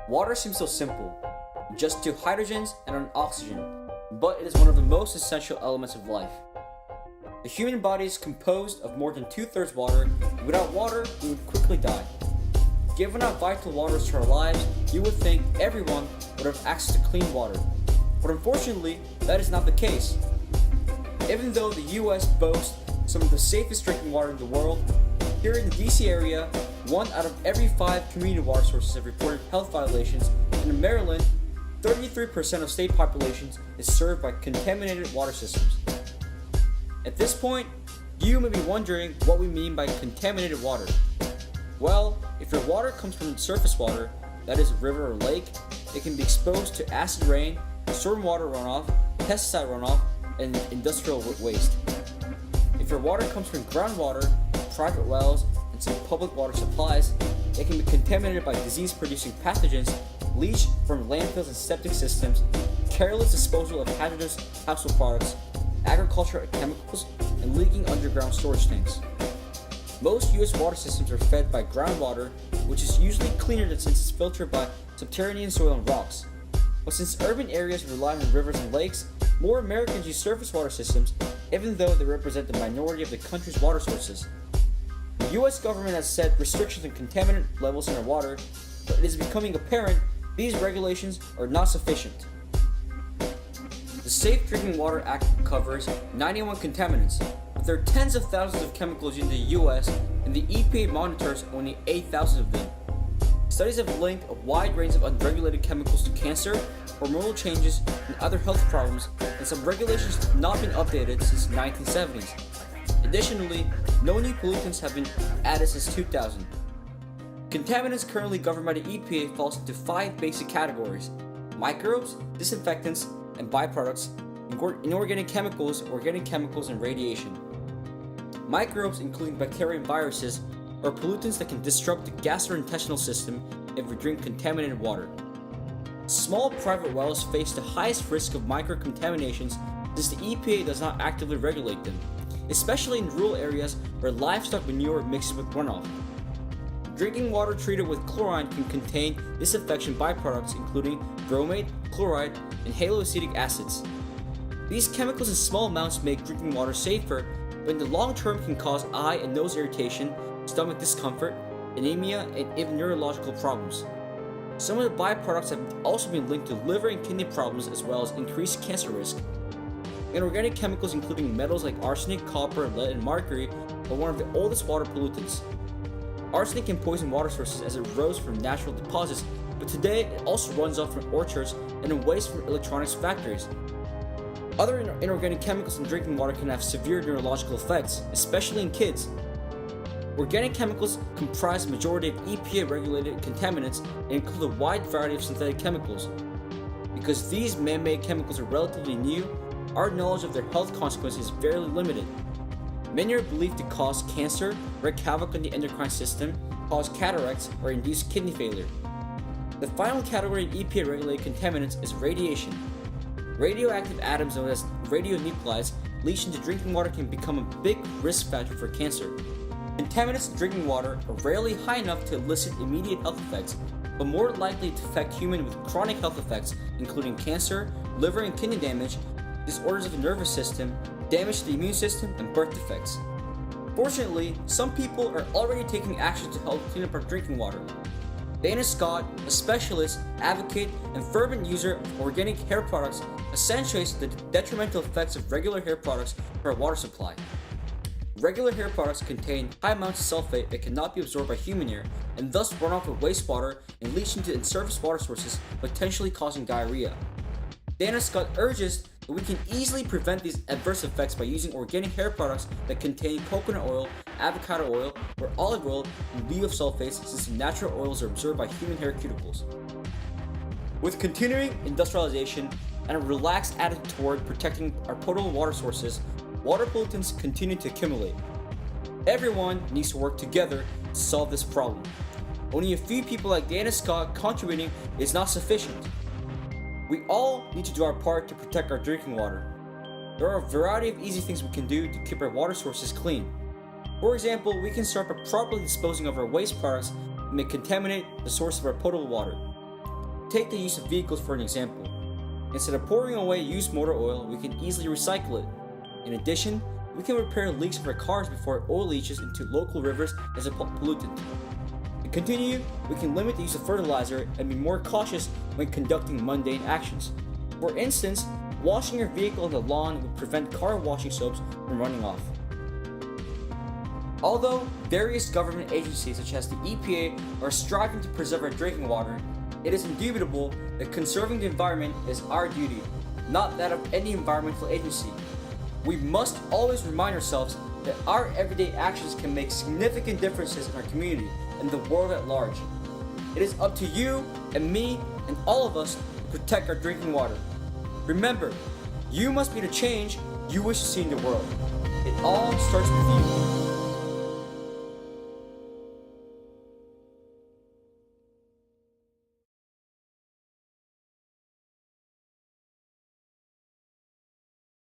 Water seems so simple, just two hydrogens and an oxygen, but it is one of the most essential elements of life. The human body is composed of more than 2/3 water, and without water, we would quickly die. Given how vital water is to our lives, you would think everyone would have access to clean water. But unfortunately, that is not the case. Even though the US boasts some of the safest drinking water in the world, here in the DC area, 1 out of every 5 community water sources have reported health violations, and in Maryland, 33% of state populations is served by contaminated water systems. At this point, you may be wondering what we mean by contaminated water. Well, if your water comes from surface water, that is a river or lake, it can be exposed to acid rain, stormwater runoff, pesticide runoff, and industrial waste. If your water comes from groundwater, private wells, and some public water supplies, it can be contaminated by disease-producing pathogens, leached from landfills and septic systems, careless disposal of hazardous household products, agricultural chemicals, and leaking underground storage tanks. Most US water systems are fed by groundwater, which is usually cleaner since it's filtered by subterranean soil and rocks. But since urban areas rely on rivers and lakes, more Americans use surface water systems, even though they represent the minority of the country's water sources. The US government has set restrictions on contaminant levels in our water, but it is becoming apparent these regulations are not sufficient. The Safe Drinking Water Act covers 91 contaminants, but there are tens of thousands of chemicals in the US, and the EPA monitors only 8,000 of them. Studies have linked a wide range of unregulated chemicals to cancer, hormonal changes, and other health problems, and some regulations have not been updated since the 1970s. Additionally, no new pollutants have been added since 2000. Contaminants currently governed by the EPA falls into 5 basic categories: microbes, disinfectants, and byproducts, inorganic chemicals, organic chemicals, and radiation. Microbes, including bacteria and viruses, are pollutants that can disrupt the gastrointestinal system if we drink contaminated water. Small private wells face the highest risk of microcontaminations since the EPA does not actively regulate them, especially in rural areas where livestock manure mixes with runoff. Drinking water treated with chlorine can contain disinfection byproducts including bromate, chloride, and haloacetic acids. These chemicals in small amounts make drinking water safer, but in the long term can cause eye and nose irritation, stomach discomfort, anemia, and even neurological problems. Some of the byproducts have also been linked to liver and kidney problems as well as increased cancer risk. Inorganic chemicals including metals like arsenic, copper, lead, and mercury are one of the oldest water pollutants. Arsenic can poison water sources as it rose from natural deposits, but today it also runs off from orchards and in waste from electronics factories. Other inorganic chemicals in drinking water can have severe neurological effects, especially in kids. Organic chemicals comprise the majority of EPA-regulated contaminants and include a wide variety of synthetic chemicals. Because these man-made chemicals are relatively new, our knowledge of their health consequences is fairly limited. Many are believed to cause cancer, wreak havoc on the endocrine system, cause cataracts, or induce kidney failure. The final category of EPA-regulated contaminants is radiation. Radioactive atoms known as radionuclides leached into drinking water can become a big risk factor for cancer. Contaminants in drinking water are rarely high enough to elicit immediate health effects, but more likely to affect humans with chronic health effects, including cancer, liver and kidney damage, disorders of the nervous system, damage to the immune system, and birth defects. Fortunately, some people are already taking action to help clean up our drinking water. Dana Scott, a specialist, advocate, and fervent user of organic hair products, accentuates the detrimental effects of regular hair products for our water supply. Regular hair products contain high amounts of sulfate that cannot be absorbed by human hair and thus run off with wastewater and leach into surface water sources, potentially causing diarrhea. Dana Scott urges that we can easily prevent these adverse effects by using organic hair products that contain coconut oil, avocado oil, or olive oil in lieu of sulfates, since the natural oils are absorbed by human hair cuticles. With continuing industrialization and a relaxed attitude toward protecting our potable water sources, water pollutants continue to accumulate. Everyone needs to work together to solve this problem. Only a few people like Dana Scott contributing is not sufficient. We all need to do our part to protect our drinking water. There are a variety of easy things we can do to keep our water sources clean. For example, we can start by properly disposing of our waste products that may contaminate the source of our potable water. Take the use of vehicles for an example. Instead of pouring away used motor oil, we can easily recycle it. In addition, we can repair leaks of our cars before oil leaches into local rivers as a pollutant. To continue, we can limit the use of fertilizer and be more cautious when conducting mundane actions. For instance, washing your vehicle on the lawn would prevent car washing soaps from running off. Although various government agencies such as the EPA are striving to preserve our drinking water, it is indubitable that conserving the environment is our duty, not that of any environmental agency. We must always remind ourselves that our everyday actions can make significant differences in our community and the world at large. It is up to you and me and all of us to protect our drinking water. Remember, you must be the change you wish to see in the world. It all starts with you.